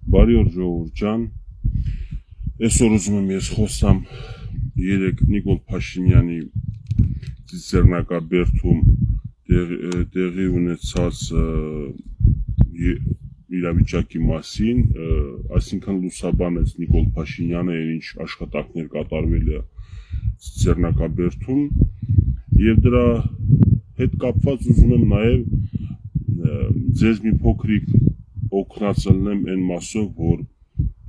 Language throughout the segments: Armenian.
Բարի օր ժողովուրդ ջան, այսօր ուզում եմ ես խոսամ երեք Նիկոլ Փաշինյանի Ծիծեռնակաբերդում տեղի ունեցած իրավիճակի մասին, այսինքն լուսաբանեց Նիկոլ Փաշինյանը ինչ աշխատանքներ կատարվել է Ծիծեռնակաբերդում եւ դրա հետ կապված ուզում եմ նաեւ ձեզ մի փոքրիկ օգնածելնեմ այն մասով, որ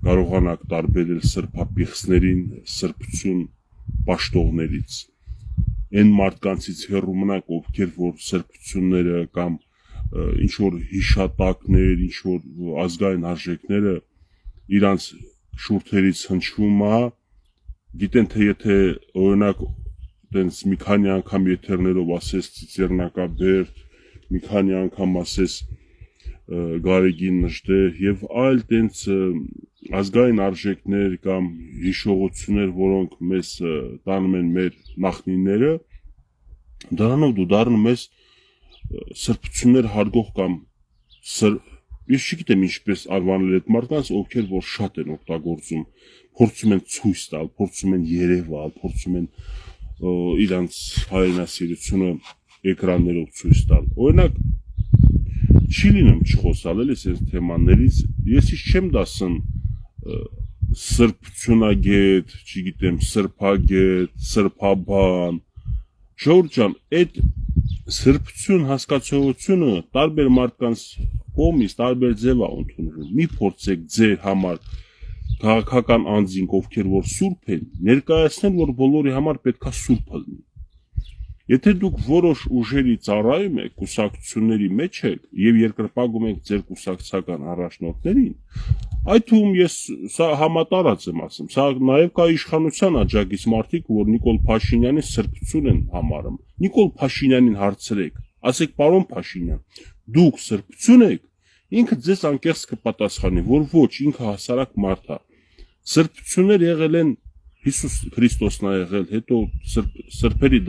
կարողանաք տարբերել սրբապիղծներին սրբություն պաշտողներից, այն մարդկանցից հեռու մնաք, ովքեր որ սրբությունները կամ ինչ որ հիշատակներ, ինչ որ ազգային արժեքները իրանց շուրթերից հնչվում է, գիտեն թե եթե օրինակ տենց մի քանի անգամ եթերներով ասես Ծիծեռնակաբերդ, մի քանի անգամ ասես Գարեգին Նժդեհ եւ այլ տենց ազգային արժեքներ կամ հիշողություններ, որոնք մեզ տանում են մեր նախնիները, դրանով դու դառնում ես սրբություններ հարգող կամ ես չգիտեմ ինչպես անվանել այդ մարդկանց, ովքեր որ շատ են օգտագործում, փորձում են ցույց տալ, փորձում են երևալ, փորձում են իրանց հայրենասիրությունը էկրաններով ցույց տալ։ Օրինակ չի լինում չխոսալ էլի այս թեմաներից, ես չեմ դասում սրբությունագետ, չգիտեմ, սրբագետ, սրբաբան, ժողովուրդ ջան, այդ սրբություն հասկացողությունը տարբեր մարդկանց կողմից տարբեր ձև է ընդունվում, մի փորձեք ձեր համար քաղաքական անձինք, ովքեր որ սուրբ են, ներկայացնել, որ բոլորի համար պետքա սուրբ լինի։ Եթե դուք որոշ ուժերի ծառայում եք, կուսակցությունների մեջ եք եւ երկրպագում եք ձեր կուսակցական առաջնորդներին, այդ թվում ես սա համատարած եմ ասում, սա նաեւ կա իշխանության աջակից մարդիկ, որ Նիկոլ Փաշինյանի սրբություն են համարում։ Նիկոլ Փաշինյանին հարցրեք, ասեք պարոն Փաշինյան, դուք սրբություն եք, ինքը ձեզ անկեղծ կպատասխանի, որ ոչ, ինքը հասարակ մարդ է։ Սրբություններ եղել են Հիսուս Քրիստոսն է եղել, հետո սրբերի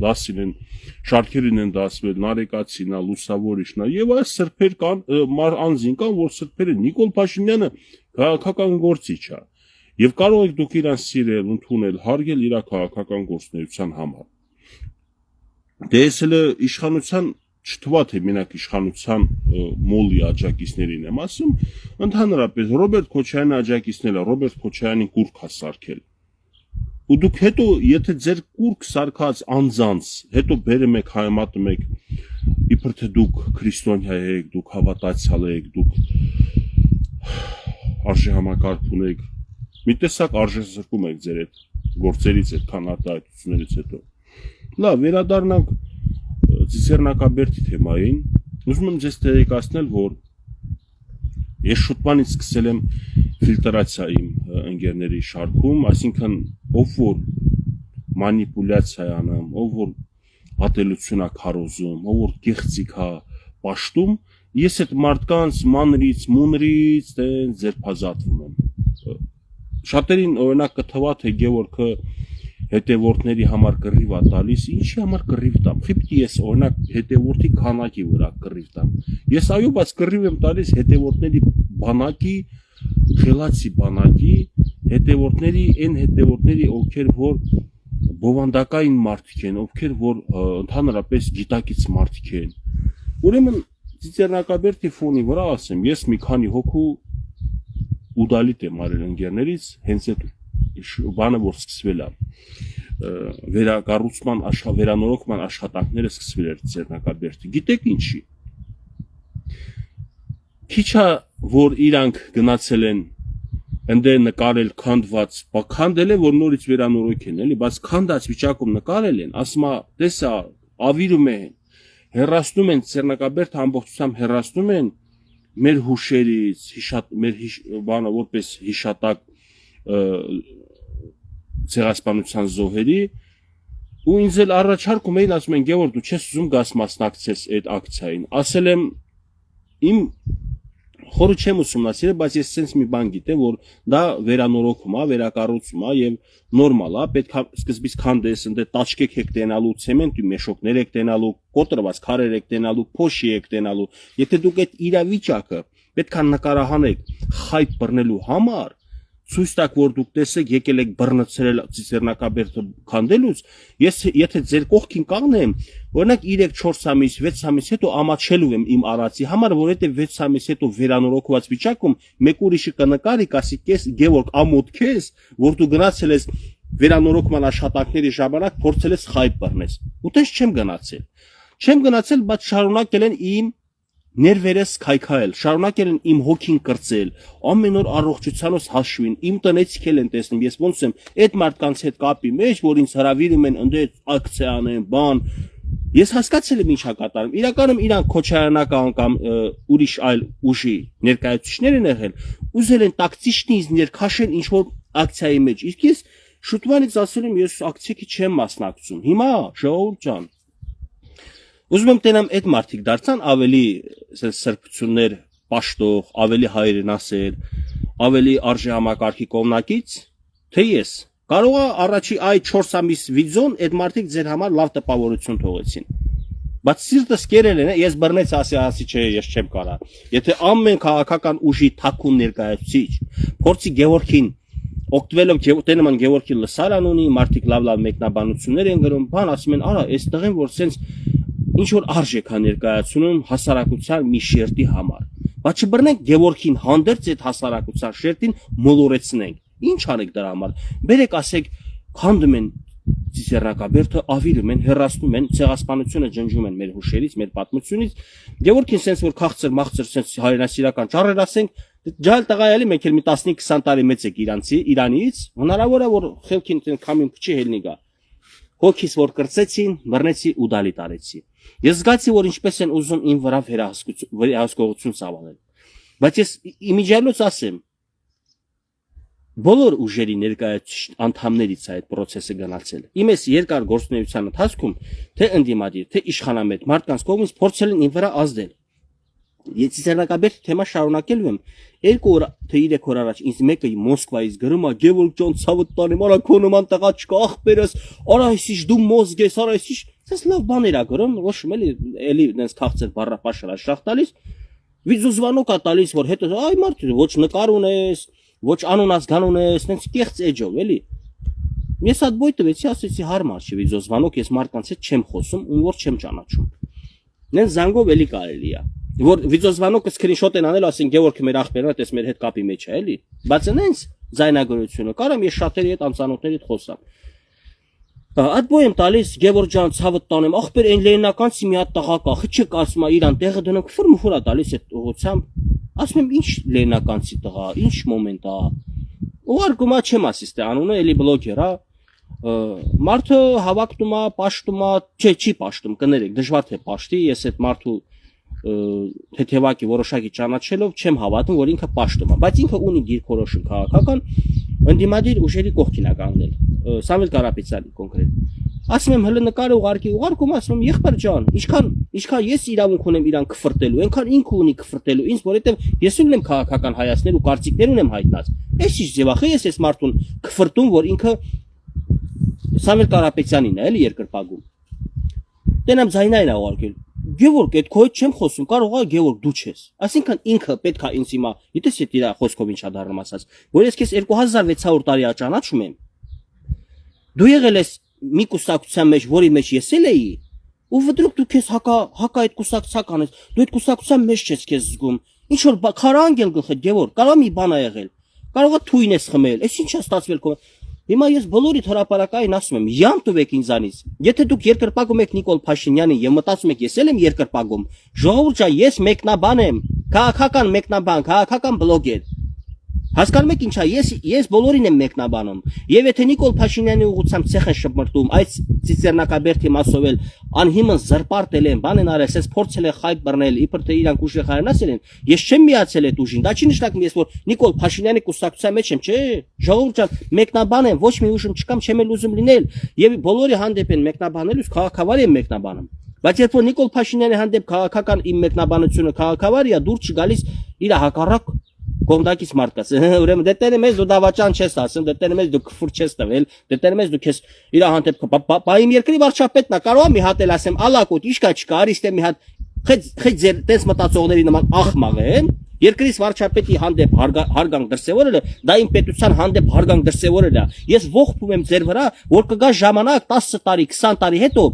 դասին են, շարքերին են դասվել, Նարեկացին է, Լուսավորիչն է, եւ այս սրբեր կան, անձին կան, որ սրբերը Նիկոլ Փաշինյանը քաղաքական գործիչ է, եւ կարող եք դուք իրան սիրել, ընդունել, հարգել իր քաղաքական գործունեության համար։ Դե ես էլ իշխանության չթվա թե մենակ իշխանության մոլի աջակիցներին եմ ասում, ընդհանրապես Ռոբերտ Քոչարյանի աջակիցները, Ռոբերտ Քոչարյանի կուրք է սարքել։ Ու դուք հետո եթե ձեր կուրք սարքած անձանց հետո բերում եք հայմատում եք իբր թե դուք քրիստոնյա եք, դուք հավատացյալ եք, դուք արժե համակարգ ունեք, մի տեսակ արժեզրկում եք ձեր այդ գործերից, այդքան արտահայտություններից հետո։ Լավ, վերադառնանք Ծիծեռնակաբերդի թեմային, ուզում եմ ձեզ տեղեկացնել, որ ես շուտվանից սկսել եմ ֆիլտրացիա իմ ընկերների շարքում, այսինքն ով որ մանիպուլյացիա է անում, ով որ ատելություն է քարոզում, ով որ գեղձիկ է պաշտում, ես այդ մարդկանց մանրից, մունրից ձերբազատվում եմ։ Շատերին օրինակ կթվա թե Գևորգը հետևորդների համար կռիվ է տալիս, ինչի համար կռիվ տամ։ Խիպտի ես օրինակ հետևորդի քանակի վրա կռիվ տամ։ Ես այո, բայց կռիվ եմ տալիս հետևորդների բանակի, խելացի բանակի, հետևորդների, այն հետևորդների, ովքեր որ բովանդակային մարդիկ են, ովքեր որ ընդհանրապես գիտակից մարդիկ են։ Ուրեմն Ծիծեռնակաբերդի ֆոնի վրա ասեմ, ես մի քանի հոգու ուդալիտ եմ արել ընկերներից, հենց այդ բանը որ սկսվել է վերակառուցման վերանորոգման աշխատանքները սկսվել էր Ծիծեռնակաբերդի։ Գիտեք ինչի։ Քիչ է որ իրանք գնացել են ընդ նկարել քանդված, քանդել են որ նորից վերանորոգեն, էլի, բայց քանդած վիճակում նկարել են, ասում է, տեսա, ավիրում են, հեռացնում են Ծիծեռնակաբերդը ամբողջությամբ հեռացնում են մեր հուշերից, մեր բանը որպես հիշատակ ցեղասպանության զոհերի ու ինձ էլ առաջարկում էին ասում են Գևորգ դու չես ուզում գաս մասնակցես այդ ակցիային ասել եմ իմ խորը չեմ ուսումնասիրել բայց ես sense մի բան գիտեմ որ դա վերանորոգում է վերակառուցում է եւ նորմալ է պետք է սկզբից քանդես ընդ տաճկեք եք տենալու ցեմենտի մեշոկներ եք տենալու կոտրված քարեր եք տենալու փոշի եք տենալու եթե դուք այդ իրավիճակը պետք է նկարահանեք խայտ բռնելու համար, ցույց տաք, որ դուք տեսեք եկել եք բռնցրել Ծիծեռնակաբերդը քանդելուց, ես եթե ձեր կողքին կանգնեմ, օրինակ 3-4 ամիս, 6 ամիս հետո ամաչելու եմ իմ արածի համար, որովհետև 6 ամիս հետո վերանորոգված վիճակում մեկ ուրիշը կնկարի, կասի կես Գևորգ ամոթ քեզ, որ դու գնացել ես վերանորոգման աշխատանքների ժամանակ փորձել ես խայտ բռնես։ Ուտես չեմ գնացել, բայց շարունակել են իմ ներվերս քայքայել, շարունակել են իմ հոգին կրծել, ամեն օր առողջությանս հաշվին, իմ տնեցիք են տեսնում, ես ոնց եմ այդ մարդկանց հետ կապի մեջ, որ ինձ հրավիրում են ընդդեմ ակցիա անեն, բան, ես հասկացել եմ ինչ է կատարում, իրականում իրանք քոչարանական կամ ուրիշ այլ ուժի ներկայացուցիչներ են եղել, ուզել են տակտիչնի ինձ ներքաշել ինչ որ ակցիայի մեջ, իսկ ես շուտվանից ասել եմ ես ակցիայի չեմ մասնակցում, հիմա ժողովուրդ ջան ուզում եմ տենամ այդ մարդիկ դարձան ավելի սրբություններ պաշտող, ավելի հայրենասեր, ավելի արժեհամակարգի կողմնակից, թե ես կարող է առաջի այ 4 ամիս վիդեոն այդ մարդիկ ձեր համար լավ տպավորություն թողեցին։ Բայց սիրտս կերել են, ես բռնեց ասի չէ, ես չեմ կարա։ Եթե ամեն քաղաքական ուժի թաքուն ներկայացուցիչ փորձի Գևորգին օգտվելով տենման Գևորգի լսարան ունի, մարդիկ լավ մեկնաբանություններ են գրում, բան ասում են, արա, այս տղեն որ սենց ինչ որ արժեք է ներկայացնում հասարակության մի շերտի համար։ Բայց չբռնենք Գևորգին հանդերձ այդ հասարակության շերտին մոլորեցնենք։ Ինչ անեք դրա համար։ Բերեք ասեք քանդում են Ծիծեռնակաբերդը, ավիրում են, հեռացնում են, ցեղասպանությունը ջնջում են մեր հուշերից, մեր պատմությունից։ Գևորգին սենց որ քաղցր մաղցր սենց հայրենասիրական ճառեր ասենք, ջալ տղայալի մեկ էլ մի 15-20 տարի մեծ եք Իրանից, հնարավոր է որ խելքին քամին փչի հելնի գա։ Հոգիս որ կրծեցին, բռնեցի ու դալի տարեցի։ Ես զգացի, որ ինչպես են ուզում իմ վրա վերահսկողություն ծավալել։ Բայց ես իմիջիայլոց ասեմ, բոլոր ուժերի ներկայացուցիչ անդամներից է այդ process-ը գնացել։ Իմ այս երկար գործունեության ընթացքում թե ընդդիմադիր, թե իշխանամետ մարդկանց կողմից փորձել են իմ վրա ազդել։ Ես Ծիծեռնակաբերդի թեմա շարունակելու եմ 2 օր թե 3 օր առաջ ինձ մեկը Մոսկվայից գրում է Գևորգ ջան ցավդ տանեմ, արա քո նման տղա չկա ախպերս, արա այսիշ դու մոզգ ես, արա այսիշ, ցես լավ բաներ ա գրում, ոչ էլի այնպես քաղցր բառապաշար աշխախ տալիս, վիդեոզվանոկ ա տալիս, որ հետո այ մարդ ոչ նկար ունես, ոչ անուն ազգան ունես, այնպես կեղծ էջով, էլի։ Ես այդ բոյ տվեցի, ասեցի հարմար չի վիդեոզվանոկ, ես մարդկանց հետ չեմ խոսում, ում որ չեմ ճանաչում։ Նենց զանգով էլի կարելի է։ Որ վիդեոզվանոկը սկրինշոտ են անել, ասեն Գևորգը մեր ախպերն է, տես մեր հետ կապի մեջ է, էլի։ Բայց այնց ձայնագրությունը կարամ ես շատերի հետ անծանոթների հետ խոսամ։ Այդ բոյ եմ տալիս Գևորգ ջան ցավդ տանեմ, ախպեր այն լեննականցի մի հատ տղա կա, խիչը ասում է իրան տեղը դնում, ֆորմուլա տալիս այդ ուղությամբ։ Ասում եմ ինչ լեննականցի տղա, ինչ մոմենտ է։ Ուղարկում է չեմ ասի ստե անունը, էլի բլոգեր է։ Մարդը հավակնում է, պաշտում է, չի պաշտում, կներեք, դժվար թե պաշտի, ես այդ մարդու թեթևակի որոշակի ճանաչելով չեմ հավատում, որ ինքը պաշտում է, բայց ինքը ունի դիրքորոշում քաղաքական, ընդդիմադիր ուժերի կողքին է կանգնել, Սամվել Կարապետյանի կոնկրետ։ Ասում եմ հələ նկարը ուղարկում, ասում եմ եղբայր ջան, ինչքան ես իրավունք ունեմ իրան քֆրտելու, այնքան ինքը ունի քֆրտելու ինձ, որովհետև ես ունեմ քաղաքական հայացքներ ու կարծիքներ ունեմ հայտնած։ Էս ինչ ձև է, ես այս մարդուն քֆրտում, որ ինքը Սամվել Կարապետյանին է, էլի երկրպագում։ Տենամ ձայնային է ուղարկել։ Գևորգ, այդ քո հետ չեմ խոսում, կարող է Գևորգ դու չես։ Այսինքն ինքը պետք է ինձ հիմա, գիտես այդ իր խոսքով ինչա դառնում ասած, որ ես քեզ 2600 տարի ա ճանաչում եմ։ Դու եղել ես մի կուսակցության մեջ, որի մեջ ես էի, ու վդրուկ դու քեզ հակա այդ կուսակցական ես, դու այդ կուսակցության մեջ չես քեզ զգում։ Ինչ որ քարա անգել գլխը Գևորգ, կարող է մի բան ա եղել։ Կարող է թույն ես խմել, այս ինչ է ստացվել քո։ Հիմա ես բոլորիդ հրապարակային ասում եմ, յան տվեք ինձանից։ Եթե դուք երկրպագում եք Նիկոլ Փաշինյանին եւ մտածում եք ես էլ եմ երկրպագում, ժողովուրդ ջան, ես մեկնաբան եմ, քաղաքական մեկնաբան, քաղաքական բլոգեր։ Հասկանում եք ինչա, ես բոլորին եմ մեկնաբանում։ Եվ եթե Նիկոլ Փաշինյանի ուղղությամբ ցեխ են շփմրտում, այս Ծիծեռնակաբերդի մասով էլ անհիմն զրպարտել են, բան են արել, ես փորձել եմ խայտ բռնել, իբր թե իրանք ուժեղ հայրենասեր են։ Ես չեմ միացել այդ ուժին։ Դա չի նշանակում ես որ Նիկոլ Փաշինյանի կուսակցության մեջ եմ, չէ։ Ժողովուրդ ջան, մեկնաբան եմ, ոչ մի ուժում չկամ, չեմ էլ ուզում լինել։ Եվ բոլորի հանդեպ են մեկնաբանելուց քաղաքավարի եմ մեկնաբանում։ Բայց երբ որ Նիկոլ Փաշինյանի հանդեպ քաղաքական իմ մեկնաբանությունը քաղաքավարի է, դուր չգալիս իր հակառակ կոնդակից մարդկաց, ուրեմն դե տերը մեզ դու դավաճան չես ասում, դե տերը մեզ դու քֆուր չես տվել, դե տերը մեզ դու քեզ իր հանդեպ բայիմ երկրի վարչապետն է, կարող է մի հատ էլ ասեմ, ալակոտ, իշկա չկա, արիստե մի հատ, խեջ ձեր տես մտածողների նման ախմաղ են, Երկրից վարչապետի հանդեպ հարգանք դրսևորելը դա իմ պետության հանդեպ հարգանք դրսևորելը է։ Ես ողջունում եմ ձեր վրա, որ կգա ժամանակ 10 տարի, 20 տարի հետո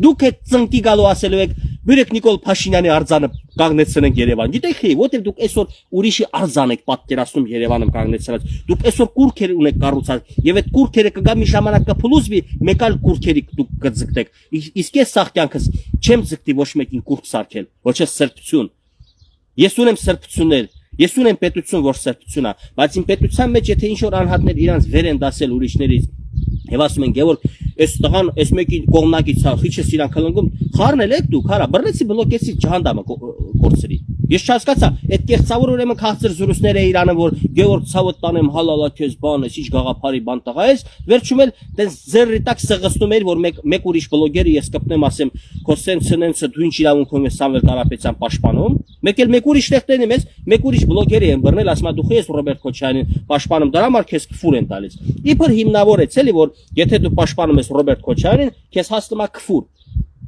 դուք այդ ծնկի գալու ասելու եք Բերեք Նիկոլ Փաշինյանի արձանը կանգնեցնենք Երևան։ Գիտեք խի, որտեղ դուք այսօր ուրիշի արձան եք պատկերացնում Երևանում կանգնեցրած։ Դուք այսօր կուրքեր ունեք կառուցած եւ այդ կուրքերը կգա մի ժամանակ կփլուզվի, մեկ այլ կուրքերի դուք կձգտեք։ Իսկ ես սաղ կյանքս չեմ ձգտի ոչ մեկին կուրք սարքել, ոչ է սրբություն։ Ես ունեմ սրբություններ, ես ունեմ պետություն, որ սրբություն է, բայց իմ պետության մեջ եթե ինչ որ անհատներ իրանց վեր են դասել ուրիշներից եւ ասում են Գևորգ, այս տղան, այս մեկի կողմնակից է, խիչս իրան քլնգում, խառնել եք դուք, հարա, բռնեցի բլոկեցի ջհանդամը կորցրի։ Ես չհասկացա, այդ կեղծավոր ուրեմն քաղցր զրույցներ է Իրանը, որ Գևորգ ցավոտ տանեմ, հալալա քեզ բան ես, ինչ գաղափարի բան տղա ես, վերջում էլ տես ձեռի տակ սղստում էր, որ մեկ ուրիշ բլոգերը ես կպնեմ, ասեմ, քո սենսը դու ինչ իրավունքով ես Սամվել Կարապետյան պաշտպանում, մեկ ուրիշ տեղտեն եմ ես, մեկ ուրիշ բլոգերի են բռնել, ասում դու ես Ռոբերտ Քոչարյանին պաշտպանում, դրա համար քեզ քֆուր են տալիս։ Իբր հիմնավոր է, էլի որ եթե դու պաշտպանում ես Ռոբերտ Քոչարյանին, քեզ հասնում է քֆուր։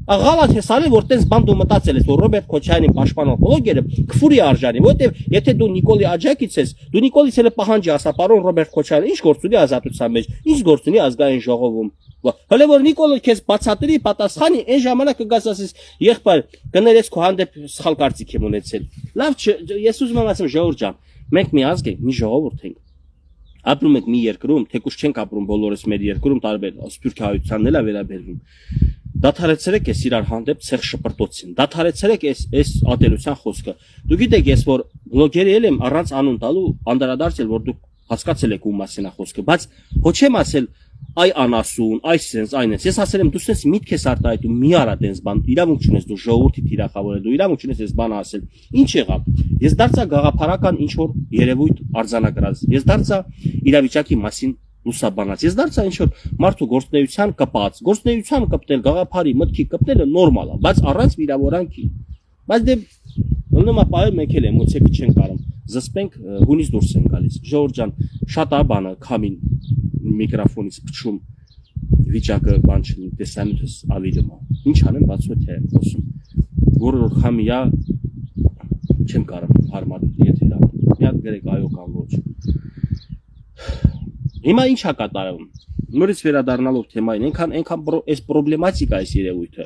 Աղալատ ես ալի, որ տես բան դու մտածել ես, որ Ռոբերտ Քոչարյանին պաշտպանող բլոգերը քֆուրի արժանի, որտեվ եթե դու Նիկոլի աջակից ես, դու Նիկոլից էլ պահանջի ասա, պարոն Ռոբերտ Քոչարյան, ինչ գործ ունի ազատության մեջ, ինչ գործ ունի ազգային ժողովում։ Հələ որ Նիկոլը քեզ բացատրի, պատասխանի, այն ժամանակ կգաս ասես, եղբայր, կներես քո հանդեպ սխալ կարծիք եմ ունեցել։ Լավ, ես ուզում եմ ասեմ Ժողովուրդ ջան, մենք մի ազգ ենք, մի ժողովուրդ ենք։ Ապրում ենք մի երկրում, թեկուզ չենք ապրում բոլորս մեր երկրում, տարբեր սփյուռք հայությանն էլ է վերաբերվում։ Դադարեցրեք ես իրար հանդեպ ցեղ շպրտոցին։ Դադարեցրեք այս ատելության խոսքը։ Դու գիտեք ես որ բլոգերի էլ եմ առանց անուն տալու անդրադարձել որ դուք հասկացել եք ում մասին է խոսքը, բայց ոչ եմ ասել այ անասուն, այ սենց, այն ես ասել եմ դու սենց միտք ես արտահայտում, մի արա տենց բան, իրավունք չունես դու ժողովրդի թիրախավորել, դու իրավունք չունես այս բանը ասել։ Ինչ եղավ։ Ես դարձա գաղափարական ինչ որ երևույթ արձանագրած։ Ես դարձա իրավիճակի մասին լուսաբանած։ Ես դարձա ինչ որ մարդու գործնեության կպած, գործնեության կպտել, գաղափարի մտքի կպտելը նորմալ է, բայց առանց վիրավորանքի։ Բայց դե ըլնումա պայել մեկ էլ էմոցիա չեն կարող։ Զսպենք հունից դուրս են գալիս։ Ժողովուրդ ջան, շատ է բանը քամին միկրոֆոնից փչում վիճակը բան չունի, տեսանյութս ավիլում է։ Ինչ անեմ, բացի թե եմ խոսում։ Որ խամիա չեմ կարող հարմար եթե լավ։ Մի հատ գրեք այո կամ ոչ։ Հիմա ինչ է կատարվում։ Նորից վերադառնալով թեմային, այնքան այս պրոբլեմատիկա այս երևույթը։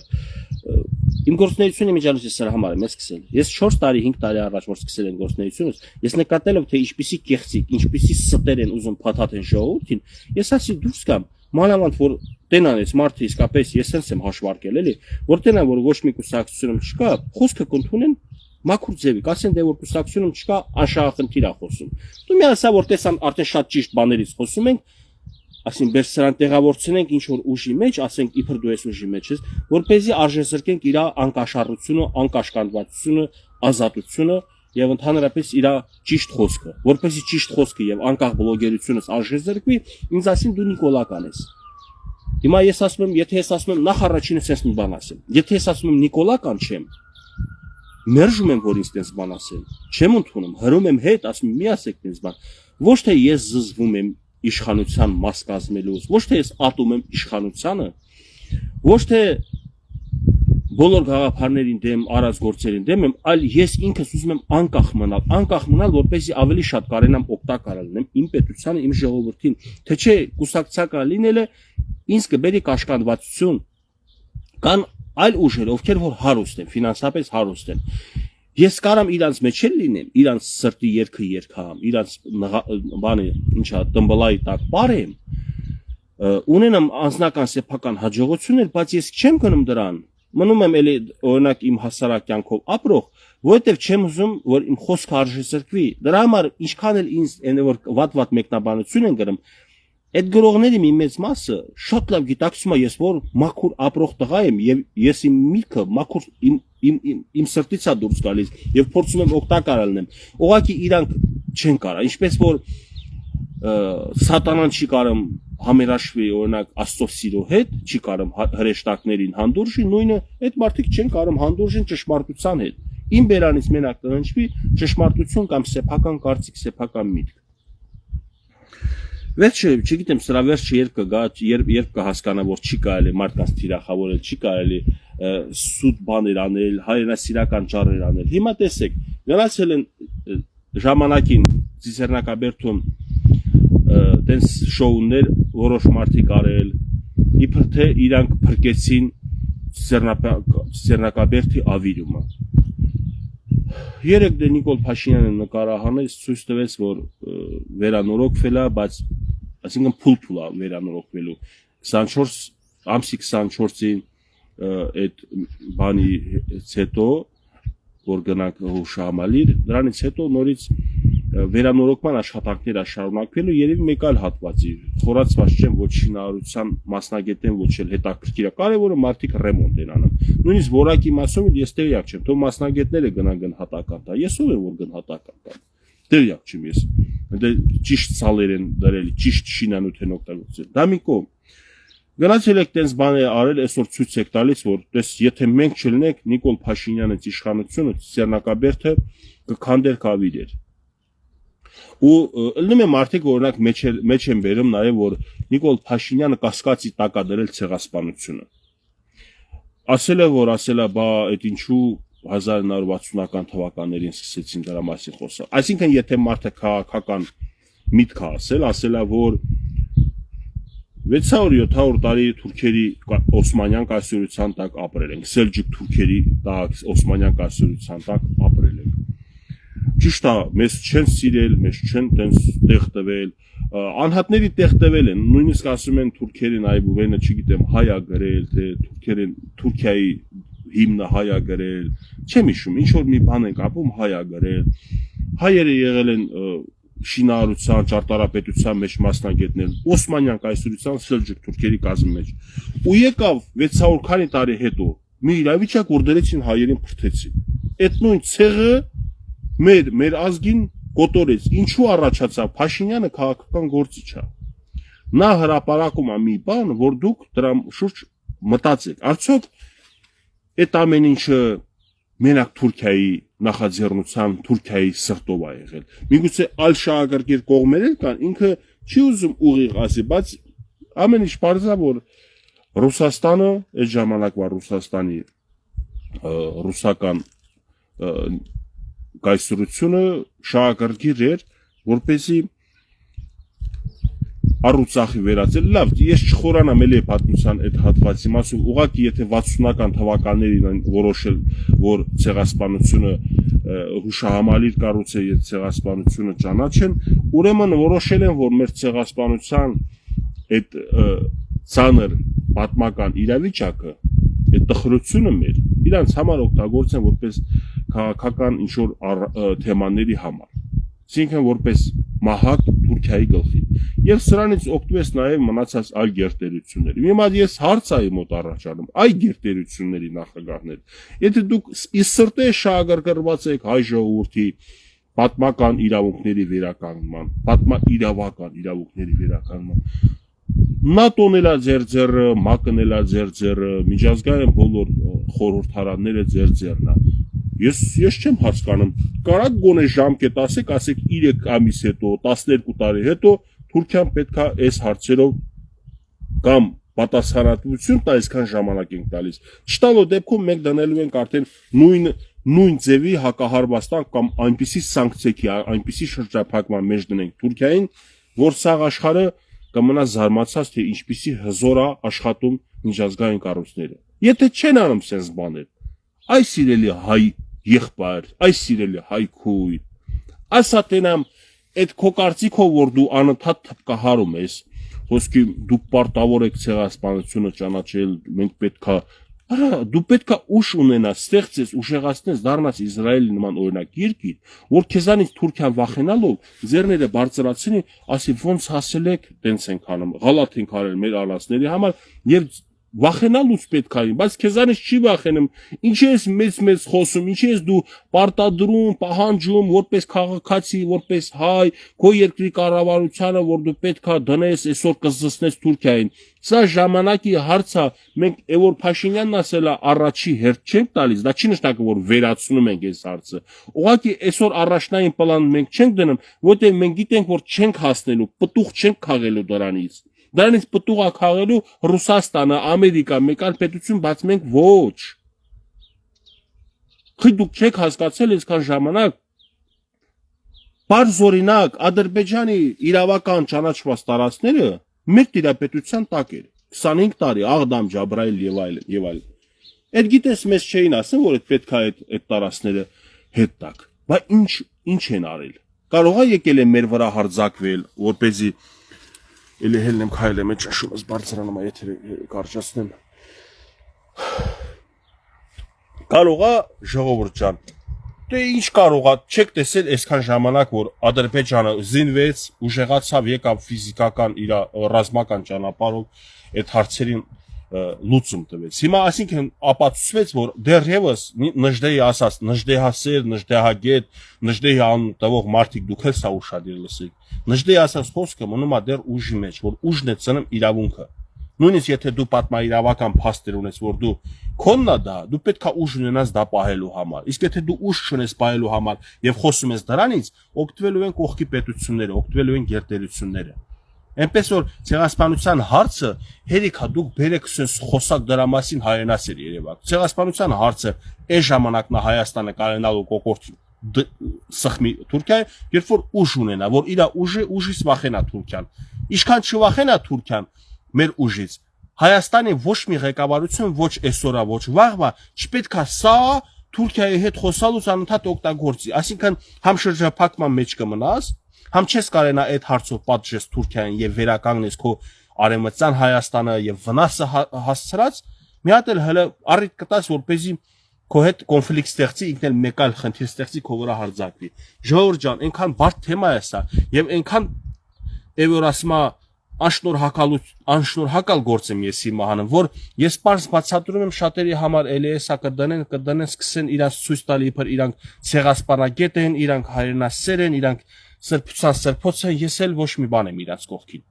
Իմ գործունեությունը միջանցի սրա համար եմ սկսել։ Ես 4 տարի, 5 տարի առաջ որ սկսել եմ գործունեությունս, ես նկատելով թե ինչպիսի կեղծիկ, ինչպիսի ստեր են ուզում փաթաթեն ժողովրդին, ես ասի դուրս կամ, մանավանդ որ տենան ես մարդը իսկապես ես sense եմ հաշվարկել, էլի, որ տենան որ ոչ մի կուսակցությունում չկա, խոսքը կընդունեն մաքուր ձևի, ասեն դե որ կուսակցությունում չկա, անշահախնդիր է խոսում։ Դու մի ասա որ տեսան արդեն շատ ճիշտ բաներից խոսում ենք, ասին բեր սրան տեղավորցնենք ինչ որ ուժի մեջ, ասենք իբր դու ես ուժի մեջ ես, որպեսզի արժեզրկենք իր անկաշառությունը, անկաշկանդվածությունը, ազատությունը եւ ընդհանրապես իր ճիշտ խոսքը, որպեսզի ճիշտ խոսքը եւ անկախ բլոգերությունս արժեզրկվի, ինձ ասին դու Նիկոլական ես։ Հիմա ես ասում եմ, եթե ես ասում եմ նախ առաջինը sense մի բան ասեմ, եթե ես ասում եմ Նիկոլական չեմ, մերժում եմ որ ինձ sense բան ասել, չեմ ընդունում, հրում եմ հետ, ասում եմ մի ասեք sense բան, ոչ թե ես զզվում եմ իշխանության մաս կազմելուց, ոչ թե ես ատում եմ իշխանությանը, ոչ թե բոլոր գաղափարներին դեմ, արած գործերին դեմ եմ, այլ ես ինքս ուզում եմ անկախ մնալ, որպեսզի ավելի շատ կարենամ օգտակար լինեմ իմ պետությանը, իմ ժողովրդին, թե չէ կուսակցական լինելը ինձ կբերի կաշկանդվածություն, կան այլ ուժեր, ովքեր որ հարուստ են, ֆինանսապես հարուստ են։ Ես կարամ իրանց մեջ էլ լինեմ, իրանց սրտի երգը երգամ, իրանց բանը, ինչա, տմբլայի տակ բարեմ, ունենամ անձնական սեփական հաջողություններ, բայց ես չեմ գնում դրան, մնում եմ էլի օրինակ իմ հասարակ կյանքով ապրող, որովհետև չեմ ուզում, որ իմ խոսքը արժեզրկվի, դրա համար ինչքան էլ ինձ որ վատ մեկնաբանություն են գրում, այդ գրողների մի մեծ մասը շատ լավ գիտակցում է ես որ մաքուր ապրող տղա եմ եւ ես իմ միտքը մաքուր իմ սրտից է դուրս գալիս եւ փորձում եմ օգտակար լինեմ ուղղակի իրանք չեն կարա ինչպես որ սատանան չի կարում համերաշխվի օրինակ աստծո սիրո հետ չի կարում հրեշտակներին հանդուրժի նույնը այդ մարդիկ չեն կարում հանդուրժին ճշմարտության հետ իմ բերանից մենակ կհնչվի ճշմարտություն կամ սեփական կարծիք սեփական միտք Վերջը, չգիտեմ, սրա վերջը երբ կգա, երբ կհասկանա, որ չի կարելի մարդկանց թիրախավորել, չի կարելի սուտ բաներ անել, հայրենասիրական ճառեր անել։ Հիմա տեսեք, գնացել են ժամանակին Ծիսեռնակաբերդում տենց շոուներ որոշ մարդիկ արել, իբր թե իրանք փրկեցին Ծիսեռնակաբերդի ավիրումը։ Երեք դե Նիկոլ Փաշինյանը նկարահանեց, ցույց տվեց, որ վերանորոգվել է, բայց այսինքն փուլ է վերանորոգվելու 24 ամսի 24-ին այդ բանից հետո որ գնանք հուշահամալիր, դրանից հետո նորից վերանորոգման աշխատանքները շարունակվելու երևի մեկ այլ հատվածի խորացված չեմ ոչ շինարարության մասնագետեն ոչ էլ հետաքրքիր է կարևորը մարդիկ ռեմոնտ են անում նույնիսկ որակի մասով ես տեղյակ չեմ թող մասնագետները գնան գնահատական տա ես ով եմ որ գնահատական տամ տեղյակ չեմ ես դե ճիշտ սալեր են դրել ճիշտ շինանյութ են օգտագործել դա մի կողմ Գնացել եք տենց բաներ արել, այսօր ցույց եք տալիս, որ դες եթե մենք չլինենք Նիկոլ Փաշինյանը իշխանությունը, Ծիսեռնակաբերդը կքանդեր կավիրեր։ Ու ըլնում է մարդիկ օրինակ մեջ են բերում նաև որ Նիկոլ Փաշինյանը կասկածի տակ է դրել ցեղասպանությունը։ Ասել է որ ասել է բա այդ ինչու 1960-ական թվականներին սկսեցին դրա մասին խոսալ։ Այսինքն եթե մարդը քաղաքական միտք է ասել է որ 600-700 տարի թուրքերի Օսմանյան կայսրության տակ ապրել ենք, Սելջուկ թուրքերի տակ Օսմանյան կայսրության տակ ապրել ենք։ Ճիշտ է, մեզ չեն սիրել, մեզ չեն տենց տեղ տվել, անհատների տեղ տվել են, նույնիսկ ասում են թուրքերին այ բուվենը չգիտեմ հայ է գրել, թե թուրքերին Թուրքիայի հիմնը հայ է գրել, չեմ հիշում, ինչ որ մի բան են կապում հայ է գրել։ Հայերը եղել են շինարարության, ճարտարապետության մեջ մասնագետներ, Օսմանյան կայսրության Սելջուկ թուրքերի կազմի մեջ։ Ու եկավ 600 քանի տարի հետո մի իրավիճակ, որ դրեցին հայերին փրթեցին։ Այդ նույն ցեղը մեր ազգին կոտորեց։ Ինչու առաջացավ Փաշինյանը քաղաքական գործիչ է։ Նա հրապարակում է մի բան, որ դուք դրա շուրջ մտածեք։ Արդյոք այդ ամեն ինչը մենակ Թուրքիայի նախաձեռնության Թուրքիայի սրտով է եղել։ Միգուցե այլ շահագրգիռ կողմեր էլ կան, ինքը չի ուզում ուղիղ ասի, բայց ամեն ինչ բարձա որ Ռուսաստանը այդ ժամանակվա Ռուսաստանի ռուսական կայսրությունը շահագրգիռ էր, որպեսզի Արուծախի վերածել, լավ, ես չխորանամ էլի պատմության այդ հատվածի մասով, ուղղակի եթե 60-ական թվականներին են որոշել, որ ցեղասպանությունը հուշահամալիր կառուցել եւ ցեղասպանությունը ճանաչեն, ուրեմն որոշել են, որ մեր ցեղասպանության այդ ցաներ պատմական իրավիճակը, այդ տխրությունը մեր իրանց համար օգտագործեն որպես քաղաքական ինչ որ թեմաների համար։ Այսինքն որպես մահակ Թուրքիայի գլխին։ Եվ սրանից օգտվեց նաև մնացած այլ գերտերություններ։ Հիմա ես հարց այ մոտ առաջանում, այ գերտերությունների նախագահներ։ Եթե դուք իսրտե շահագրգռված եք հայ ժողովրդի պատմական իրավունքների վերականգնման, իրավական իրավունքների վերականգնման, ՆԱՏՕ-ն էլա ձեր ձեռը, ՄԱԿ-ն էլա ձեր ձեռը, միջազգային բոլոր խորհրդարանները ձեր ձեռն է։ Ես չեմ հասկանում, կարա գոնե ժամկետ ասեք 3 ամիս հետո, 12 տարի հետո Թուրքիան պետք է այս հարցերով կամ պատասխանատվություն տա, այսքան ժամանակ ենք տալիս։ Չտալու դեպքում մենք դնելու ենք արդեն նույն ձևի հակահարվածանք կամ այնպիսի սանկցիայի, այնպիսի շրջափակման մեջ դնենք Թուրքիային, որ սաղ աշխարհը կմնա զարմացած, թե ինչպիսի հզոր է աշխատում միջազգային կառույցները։ Եթե չեն անում sense բաներ, այ սիրելի հայ եղբայր, այ սիրելի հայ քույր, ասա տենամ այդ քո կարծիքով որ դու անընդհատ թպկահարում ես, ոսկի դուք պարտավոր եք ցեղասպանությունը ճանաչել, մենք պետքա, դու պետքա ուժ ունենաս, ստեղծես, ուժեղացնես, դառնաս Իսրայելի նման օրինակ երկիր, որ քեզանից Թուրքիան վախենալով ձեռները բարձրացնի, ասի ոնց հասել եք, տենց ենք անում, գալաթ ենք արել մեր ալասների համար եւ վախենալուց պետք է, բայց քեզանից չի վախենում, ինչի ես մեծ խոսում, ինչի ես դու պարտադրում, պահանջում, որպես քաղաքացի, որպես հայ, քո երկրի կառավարությանը, որ դու պետք է դնես, այսօր կզսնես Թուրքիային։ Սա ժամանակի հարց է, մենք որ Փաշինյանն ասել է առաջի հերթ չենք տալիս, դա չի նշանակում, որ վերացնում ենք այս հարցը։ Ուղղակի այսօր առաջնային պլան մենք չենք դնում, որտեղ մենք գիտենք, որ չենք հասնելու, պտուղ չենք քաղելու դրանից։ Դրանից պտուղ քաղելու Ռուսաստանը, Ամերիկա, մեկ այլ պետություն, բայց մենք ոչ։ Դուք չեք հասկացել այսքան ժամանակ, Բարձօրինակ Ադրբեջանի իրավական ճանաչված տարածքները մեր տիրապետության տակ էր 25 տարի Աղդամ, Ջաբրայիլ եւ այլն եւ այլն։ Այդ գիտես մեզ չէին ասում, որ պետք է այդ տարածքները հետ տակ։ Բայց ինչ են արել։ Կարող է եկել է մեր վրա հարձակվել, որպեսզի էլի հելնեմ քայլեմ այդ ճշումս բարձրանում է եթե կարճացնեմ։ Կարող է ժողովուրդ ջան Դե ինչ կարող է, չեք տեսել այսքան ժամանակ, որ Ադրբեջանը զինվեց, ուժեղացավ, եկավ ֆիզիկական իր ռազմական ճանապարհով այդ հարցերին լուծում տվեց։ Հիմա այսինքն ապացուցվեց, որ դեռևս Նժդեի ասած, Նժդեհասեր, Նժդեհագետ, Նժդեի անուն տվող մարդիկ դուք էլ սա ուշադիր լսեք։ Նժդեի ասած խոսքը մնում է դեռ ուժի մեջ, որ ուժն է ծնում իրավունքը։ Նույնիսկ եթե դու պատմաիրավական փաստեր ունես, որ դու քոննա դա, դու պետք է ուժ ունենաս դա պահելու համար։ Իսկ եթե դու ուժ չունես պահելու համար եւ խոսում ես դրանից, օգտվելու են կողքի պետությունները, օգտվելու են գերտերությունները։ Այնպես որ ցեղասպանության հարցը հերիքա դուք բերեք խոսակ դրա մասին հայրենասեր Երևան։ Ցեղասպանության հարցը այս ժամանակն Հայաստանը կարենալու կոկորտ սխմի Թուրքիա, երբ որ ուժ ունենա, որ իր ուժից վախենա Թուրքիան։ Ինչքան չվախենա Թուրքիան մեր ուժից Հայաստանի ոչ մի ղեկավարություն ոչ այսօրա ոչ վաղվա չպետք է սա Թուրքիայի հետ խոսալուց անընդհատ օգտագործի, այսինքն համ շրջափակման մեջ կմնաս, համ չես կարենա այդ հարցով պատժես Թուրքիային եւ վերականգնես քո արևմտյան Հայաստանը եւ վնասը հասցրած, մի հատ էլ հələ առիթ կտաս որպեսզի քո հետ կոնֆլիկտ ստեղծի, ինքն էլ մեկ այլ խնդիր ստեղծի քո վրա հարձակվի։ Ժողովուրդ ջան, այնքան բարդ թեմա է սա եւ այնքան էվորասմա անշնորհակալ գործ եմ ես հիմա անում, որ ես պարզ բացատրում եմ շատերի համար էլի էսա կդնեն, սկսեն իրանց ցույց տալ իբր իրանք ցեղասպանագետ են, իրանք հայրենասեր են, իրանք սրբության սրբոց են, ես էլ ոչ մի բան եմ իրանց կողքին։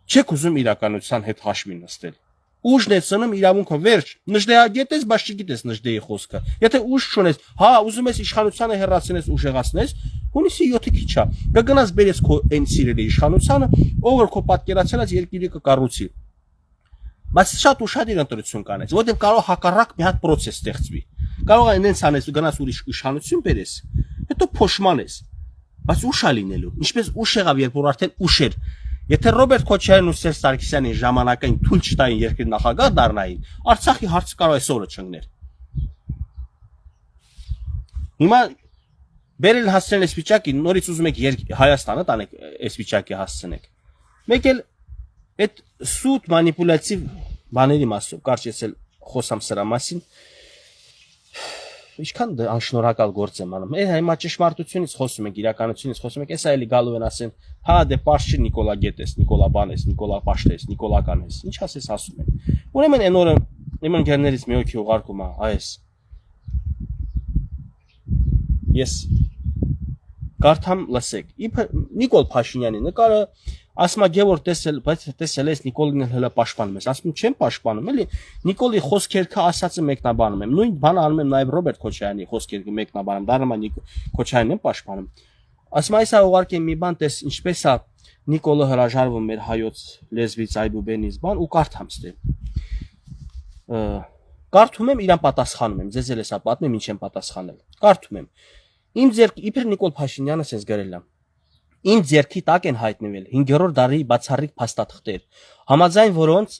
Չեք ուզում իրականության հետ հաշվի նստել։ Ուժն է ծնում իրավունքը վերջ։ Նժդեհագետ ես, բայց չգիտես Նժդեի խոսքը։ Եթե ուժ չունես, հա, ուզում ես իշխանությանը հեռացնես, ուժեղացնես, հունիսի 7-ը քիչ է։ Կգնաս բերես քո այն սիրելի իշխանությանը, ով որ քո պատկերացրած երկիրը կկառուցի։ Բայց շատ ուշադիր ընտրություն կանես, որտեղ կարող հակառակ մի հատ process ստեղծվի։ Կարող է այնց անես ու գնաս ուրիշ իշխանություն բերես, հետո փոշմանես։ Բայց ուշ է լինելու։ Ինչպես ուշ եղավ, երբ որ արդեն ուշ էր։ Եթե Ռոբերտ Քոչարյանն ու Սերժ Սարգսյանը ժամանակային թույլ չտային երկրի նախագահ դառնային, Արցախի հարցը կարող է այսօրը չընկներ։ Հիմա բերել հասցնել այս վիճակի, նորից ուզում եք Հայաստանը տանեք այս վիճակի հասցնեք։ Մեկ էլ այդ սուտ մանիպուլյատիվ բաների մասով կարճ ես էլ խոսամ սրա մասին։ Ինչքան դա անշնորհակալ գործ եմ անում։ Հիմա ճշմարտությունից խոսում ենք, իրականությունից խոսում ենք, էսա էլի գալու են ասեն, հա դե պարզ չի Նիկոլա Գետես, Նիկոլա Բանես, Նիկոլա Պաշտես, Նիկոլա Կանես, ինչ ասես ասում են։ Ուրեմն այն օրը իմ ընկերներից մի հոգի ուղարկում է, այս ես կարդամ լսեք։ Իբր Նիկոլ Փաշինյանի նկարը ասում է Գևորգ տեսել, բայց տեսել ես Նիկոլին հələ պաշտպանում ես։ Ասում չեմ պաշտպանում, էլի Նիկոլի խոսքերքը ասածը մեկնաբանում եմ։ Նույն բանը անում եմ նաև Ռոբերտ Քոչարյանի խոսքերքը մեկնաբանում, դառնում է Քոչարյանին եմ պաշտպանում։ Ասում այսա ուղարկեմ մի բան, տես ինչպես է Նիկոլը հրաժարվում մեր հայոց լեզվից այբուբենից բան ու կարդամ ստե։ Կարդում եմ, իրան պատասխանում եմ, ձեզ էլ էսա պատմեմ, ինչ եմ պատասխանել։ Կարդում եմ։ Իմ ձեռք իբր Նիկոլ Փաշինյանը sense գրել է։ Իմ ձեռքի տակ են հայտնվել 5-րդ դարի բացառիկ փաստաթղթեր, համաձայն որոնց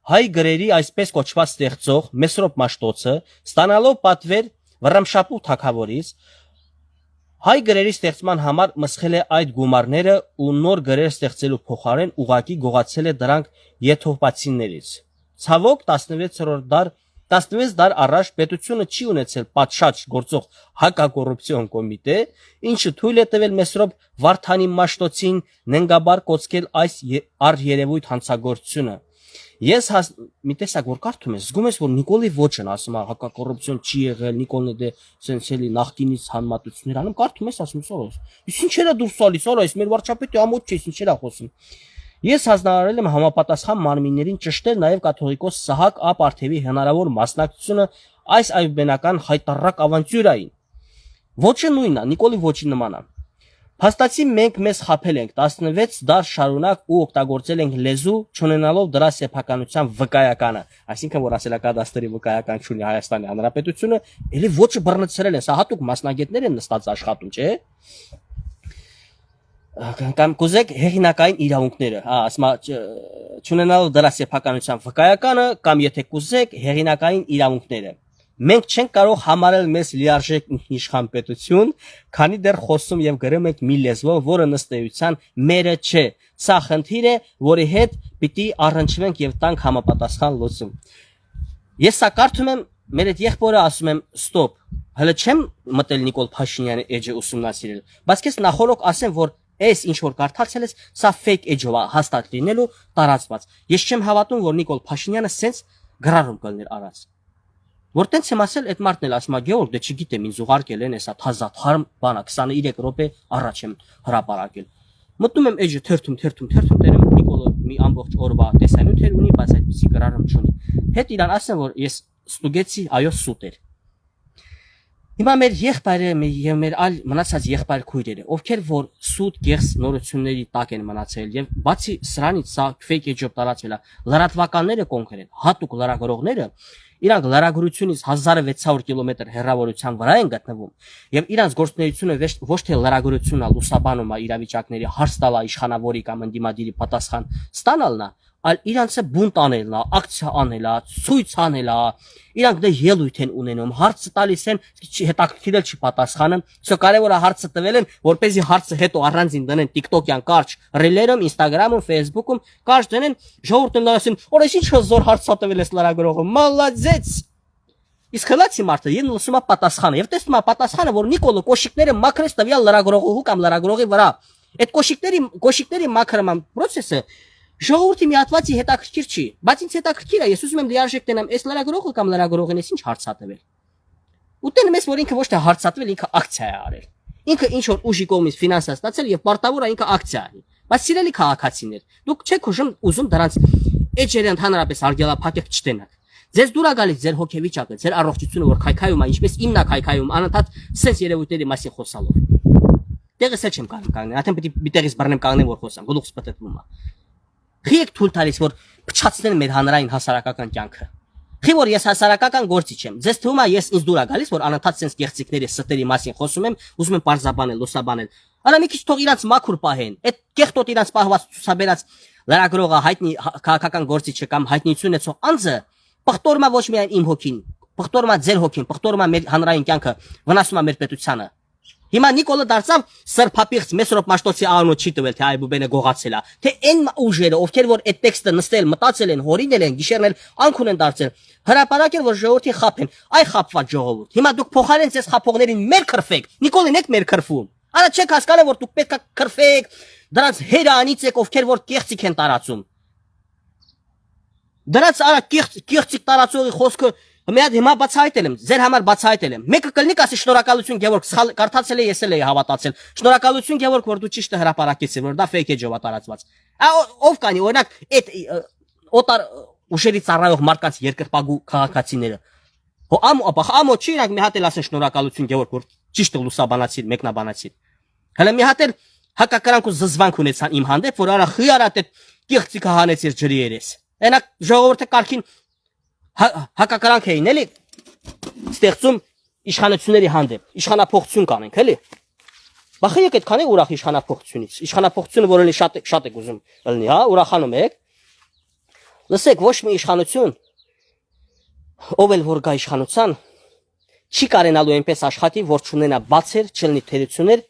հայ գրերի այսպես կոչված ստեղծող Մեսրոպ Մաշտոցը, ստանալով պատվեր Վռամշապուհ թագավորից, հայ գրերի ստեղծման համար մսխել է այդ գումարները ու նոր գրեր ստեղծելու փոխարեն ուղակի գողացել է դրանք եթովպացիներից։ Ցավոք 16 դար առաջ պետությունը չի ունեցել պատշաճ գործող հակակոռուպցիոն կոմիտե, ինչը թույլ է տվել Մեսրոպ Վարդանի Մաշտոցին նենգաբար կոչել այս առերևույթ հանցագործությունը։ Ես մի տեսակ որ կարդում ես, զգում ես որ Նիկոլի ոչն ասում է հակակոռուպցիոն չի եղել, Նիկոլն է սենսելի նախկինից հանմատություններ անում, կարդում ես ասում սորոս։ Իսկ ինչ էրա դուրս տալիս, սորոս, մեր վարչապետի ամոթ չէ, ինչ էրա խոսում։ Ես հանձնարարել եմ համապատասխան մարմիններին ճշտել նաև կաթողիկոս Սահակ Ա.Պարթևի հնարավոր մասնակցությունը այս այբբենական խայտառակ ավանտյուրային։ Ոչը նույնն է, Նիկոլի ոչի նման է։ Փաստացի մենք մեզ խաբել ենք 16 դար շարունակ ու օգտագործել ենք լեզու, չունենալով դրա սեփականության վկայականը, այսինքն որ ասելակադաստրի վկայական չունի Հայաստանի Հանրապետությունը, էլի ոչը բռնցրել են, սա հատուկ մասնագետներ են նստած աշխատում, չէ՞։ կամ կուզեք հեղինակային իրավունքները, ասма չունենալու դրա սեփականության վկայականը կամ եթե կուզեք հեղինակային իրավունքները։ Մենք չենք կարող համարել մեզ լիարժեք իշխան պետություն, քանի դեռ խոսում եւ գրում ենք մի լեզվով, որը ըստ էության մերը չէ։ Սա խնդիր է, որի հետ պիտի առնչվենք եւ տանք համապատասխան լուծում։ Ես սա կարդում եմ, մեր այդ եղբորը ասում եմ ստոպ։ Հələ չեմ մտել Նիկոլ Փաշինյանի էջը ուսումնասիրել, բայց քեզ նախորոք ասեմ, որ այս ինչ որ կարդացել ես, սա fake էջով է հաստատ լինելու տարածված։ Ես չեմ հավատում, որ Նիկոլ Փաշինյանը սենց գրառում կլներ արած։ Որ տենց եմ ասել, այդ մարդն էլ ասում է, Գեորգ, դե չգիտեմ, ինձ ուղարկել են հեսա թազատ հարմ բանա 23 րոպե առաջ եմ հրապարակել։ Մտնում եմ էջը թերթում, տերեմ Նիկոլը մի ամբողջ օրվա տեսանյութեր ունի, բայց այդպեսի գրառում չունի։ Հետ իրան ասեմ, որ ես ստուգեցի, այո, սուտ էր։ Հիմա մեր եղբայրը եւ մեր այլ մնացած եղբայր քույրերը, ովքեր որ սուտ գեղձ նորությունների տակ են մնացել եւ բացի սրանից սա fake էջով տարածվել է, լրատվականները կոնկրետ, հատուկ լրագրողները իրանք լրագրությունից 1600 կիլոմետր հեռավորության վրա են գտնվում եւ իրանք գործունեությունը ոչ թե լրագրությունն է լուսաբանում է իրավիճակների հարց տալը իշխանավորի կամ ընդդիմադիրի պատասխան ստանալն է, այլ իրանցը բունտ անելն է, ակցիա անելն է, ցույց անելն է, իրանք դե ելույթ են ունենում, հարցը տալիս են, հետաքրքիր չի պատասխանում, սա կարևոր է հարցը տվել են, որպեսզի հարցը հետո առանձին դնեն TikTok-յան կարճ ռիլերում, Instagram-ում, Facebook-ում, կարճ դնեն, ժողովուրդն լսեն, որ այս ինչ հզոր հարց տվել ես լրագրողը, մալադզեց։ Իսկ հլացի մարդը ին լսում է պատասխանը, եւ տեսնում է պատասխանը, որ Նիկոլը կոշիկները մաքրեց տվյալ լրագրողու կամ լրագրողի վրա։ Այդ կոշիկների մաքրման process-ը ժողովրդի միատվածի հետաքրքիր չի, բայց ինձ հետաքրքիր է, ես ուզում եմ լիարժեք տենամ այս լրագրողը կամ լրագրողին ինչ հարցատվել։ Ու տենում ես, որ ինքը ոչ թե հարցատվել, ինքը ակցիա է արել։ Ինքը ինչ որ ուժի կողմից ֆինանսա ստացել եւ պարտավոր է ինքը ակցիա արի։ Բայց սիրելի քաղաքացիներ, դուք չեք ուզում դրանց էջերը ընդհանրապես արգելափակեք չտենաք։ Ձեզ դուր է գալիս ձեր հոգեվիճակը, ձեր առողջությունը, որ քայքայում է, ինչպես իմն է քայքայում, անընդհատ սենց երևույթների մասին խոսալով։ Տեղս էլ չեմ կարող կանգնել, արդեն պիտի մի տեղից բռնեմ կանգնեմ, որ խոսամ, գլուխս պտտվում է։ Խիեք թույլ տալիս, որ փչացնեն մեր հանրային հասարակական կյանքը։ Խի որ ես հասարակական գործիչ եմ։ Ձեզ թվում է ես ինձ դուր է գալիս, որ անընդհատ sense գեղցիկների ստերի մասին խոսում եմ, ուզում եմ պարզաբանել, լուսաբանել։ Արա մի քիչ թող իրանց մաքուր պահեն։ Այդ կեղտոտ իրանց պահված ցուսաբերած լրագրողը հայտնի քաղաքական գործիչը կամ հայտնիություն ունեցող անձը պղտորմա ոչ միայն իմ հոգին, պղտորմա ձեր հոգին, պղտորմա մեր հանրային կյանքը, վնասում է մեր պետությանը։ Հիմա Նիկոլը դարձավ սրբապիղծ Մեսրոպ Մաշտոցի անունը չի տվել, թե Այբուբենը գողացել է, թե այն ուժերը, ովքեր որ այդ տեքստը նստել, մտածել են, հորինել են, գիշերն էլ անքուն են դարձել, հրապարակել, որ ժողովրդին խափեն, այ խափված ժողովուրդ։ Հիմա դուք փոխարեն ձեզ խափողներին մեր քրֆեք, Նիկոլին եք մեր քրֆում։ Արա չեք հասկանում, որ դուք պետք է քրֆեք, դրանց հերանից եք, ովքեր որ կեղծիք են տարածում։ Դրանց արա կեղծիք տարածողի խոսքը մի հատ հիմա բացահայտել եմ, ձեր համար բացահայտել եմ։ Մեկը կլինի ասի շնորհակալություն Գևորգ, կարդացել ես էլ էի հավատացել։ Շնորհակալություն Գևորգ, որ դու ճիշտը հրապարակեցիր, որ դա fake էջով է տարածված։ Ով կանի, օրինակ, այդ օտար ուշերի ծառայող մարդկանց երկրպագու քաղաքացիները։ Հո ամո չի իրանք մի հատ էլ ասեն շնորհակալություն Գևորգ, որ ճիշտը լուսաբանացիր, մեկնաբանացիր։ Հələ մի հատ էլ հակակրանք ու զզվանք ունեցան իմ հանդեպ, որ արա խիարատ այդ կեղծիկը հանեցիր ջրի երես։ Այնակ ժողովուրդը կարգին հակակրանք էին, էլի ստեղծում իշխանությունների հանդեպ, իշխանափոխություն կանենք, էլի։ Բախի եք այդքան է ուրախ իշխանափոխությունից, իշխանափոխությունը որ շատ եք ուզում լինի, հա, ուրախանում եք։ Լսեք, ոչ մի իշխանություն, ով էլ որ գա իշխանության, չի կարենալու այնպես աշխատի, որ չունենա բացեր, չլինի թերություններ,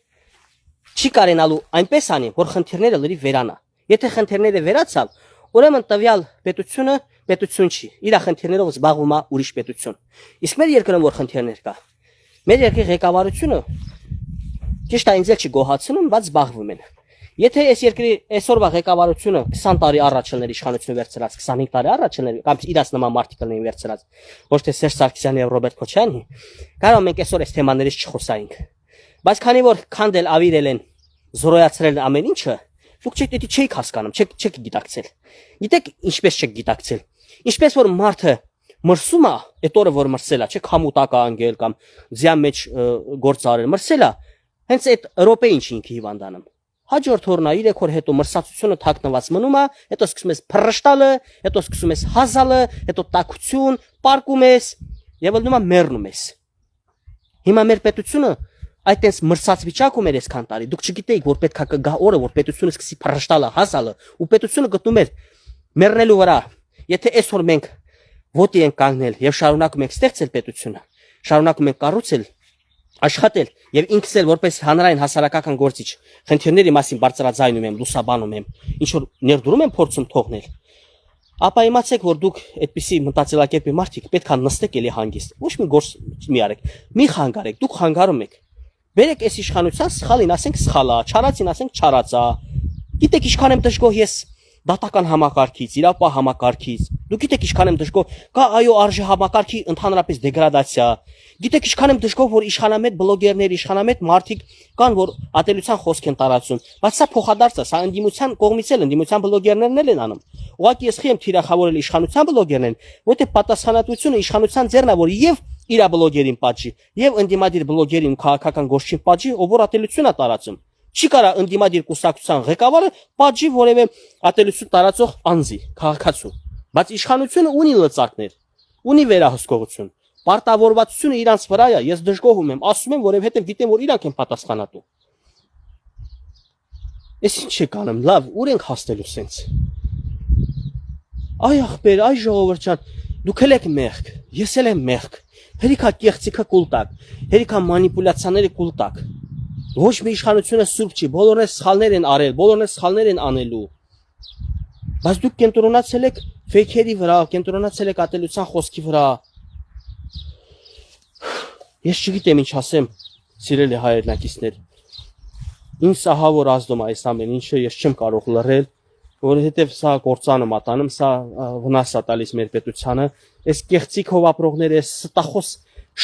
չի կարենալու այնպես անի, որ խնդիրները լրի վերանա։ Եթե խնդիրները վերացավ, ուրեմն տվյալ պետությունը պետություն չի։ Իր խնդիրներով զբաղվում է ուրիշ պետություն։ Իսկ մեր երկրում որ խնդիրներ կա, մեր երկրի ղեկավարությունը ճիշտ է ինձ էլ չի գոհացնում, բայց զբաղվում են։ Եթե այս երկրի այսօրվա ղեկավարությունը 20 տարի առաջ ելներ իշխանությունը վերցրած, 25 տարի առաջ ելներ, կամ իրաց նման մարդիկ ելնեին վերցրած, ոչ թե Սերժ Սարգսյանը եւ Ռոբերտ Քոչարյանը, կարող մենք այսօր այս թեմաներից չխոսայինք։ Բայց քանի որ քանդել ավիրել են, զորոյացրել ամեն ինչը, դուք չեք հասկանում, չեք գիտակցել։ Գիտեք ինչպես չեք գիտակցել։ Ինչպես որ մարդը մրսում է, այդ օրը որ մրսել է, չէ՞ խամուտակա անգել կամ ձյան մեջ գործ արել, մրսել է, հենց այդ րոպեին չի ինքը հիվանդանում։ Հաջորդ օրնա 3 օր հետո մրսածությունը թաքնված մնում է, հետո սկսում ես փռշտալը, հետո սկսում ես հազալը, հետո տաքություն, պարկում ես եւ ելնում է մեռնում ես։ Հիմա մեր պետությունը այդտենց մրցած վիճակում էր այսքան տարի դուք չգիտեիք որ պետք է կգա օրը որ պետությունը սկսի փռշտալը հասալը ու պետությունը գտնում էր մեռնելու վրա եթե այսօր մենք ոտի ենք կանգնել եւ շարունակում ենք ստեղծել պետությունը շարունակում ենք կառուցել աշխատել եւ ինքս էլ որպես հանրային հասարակական գործիչ խնդիրների մասին բարձրաձայնում եմ լուսաբանում եմ ինչ որ ներդրում եմ փորձում թողնել ապա իմացեք որ դուք այդպիսի մտածելակերպի մարդիկ պետք է նստեք էլի հանգիստ ոչ մի գործ մի արեք մի խանգարեք դուք խանգարում եք բերեք այս իշխանության սխալին ասենք սխալա չարացին ասենք չարացա գիտեք ինչքան եմ դժգոհ ես դատական համակարգից իրավապահ համակարգից դուք գիտեք ինչքան եմ դժգոհ կա այո արժե համակարգի ընդհանրապես դեգրադացիա գիտեք ինչքան եմ դժգոհ որ իշխանամետ բլոգերներ իշխանամետ մարդիկ կան որ ատելության խոսք են տարածում բայց սա փոխադարձ է սա ընդդիմության կողմից էլ ընդդիմության բլոգերներն էլ են անում ուղղակի ես խի եմ թիրախավորել իշխանության բլոգերներին որտեղ պատասխանատվությունը իշխանության ձեռն է որ եւ իր բլոգերին պատժի եւ ընդդիմադիր բլոգերին քաղաքական գործին պատժի ով որ ատելություն է տարածում չի կարա ընդդիմադիր կուսակցության ղեկավարը պատժի որևէ ատելություն տարածող անձի քաղաքացու բայց իշխանությունը ունի լծակներ ունի վերահսկողություն պարտավորվածությունը իրանց վրա է ես դժգոհում եմ ասում եմ որովհետեւ գիտեմ որ իրանք են պատասխանատու ես ինչ եք անում լավ ուր ենք հասնելու սենց այ ախպեր այ ժողովուրդ ջան դուք եք մեղք ես էլ եմ մեղք հերիքա կեղծիքը կուլտակ հերիքա մանիպուլյացիաները կուլտակ ոչ մի իշխանությունը սուրբ չի բոլորն էլ սխալներ են արել բոլորն էլ սխալներ են անելու բայց դուք կենտրոնացել եք ֆեյքերի վրա կենտրոնացել եք ատելության խոսքի վրա ես չգիտեմ ինչ ասեմ սիրելի հայրենակիցներ ինձ ահա որ ազդում այս ամեն ինչը ես չեմ կարող լռել որովհետև սա կործանը մատանում սա վնաս է տալիս մեր պետությանը այս կեղծիք հովապրողները այս ստախոս